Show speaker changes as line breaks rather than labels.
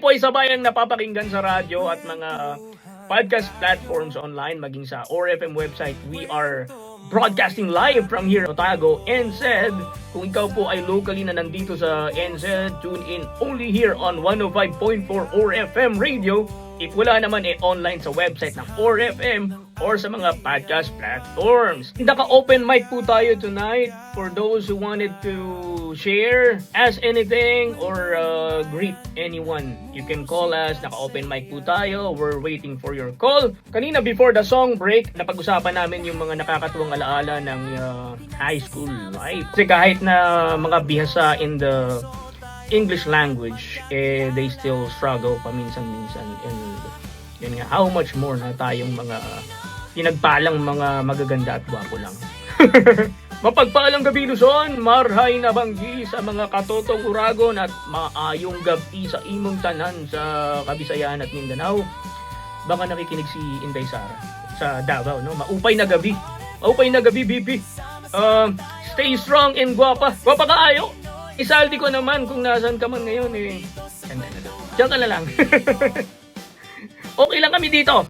po ay sabayang napapakinggan sa radyo at mga podcast platforms online, maging sa ORFM website. We are broadcasting live from here Otago, NZ. Kung ikaw po ay locally na nandito sa NZ, tune in only here on 105.4 ORFM Radio. If wala naman online sa website ng ORFM or sa mga podcast platforms. Naka-open mic po tayo tonight for those who wanted to share, ask anything, or greet anyone. You can call us. Naka-open mic po tayo. We're waiting for your call. Kanina before the song break, napag-usapan namin yung mga nakakatuwang alaala ng high school life. Kasi kahit na mga bihasa in the English language, they still struggle paminsan-minsan. And yun nga, how much more na tayong mga pinagpalang mga magaganda at gwapo lang. Mapagpalang gabi Luzon, marhay na banggi sa mga katotong Uragon at maayong gabi sa imong tanan sa Kabisayan at Mindanao. Baka nakikinig si Inday Sara sa Davao, no? Maupay na gabi. Maupay na gabi, BP. Stay strong and gwapa. Gwapa kaayo. Isaldi ko naman kung nasan ka man ngayon eh. Diyan ka na lang. Okay lang kami dito.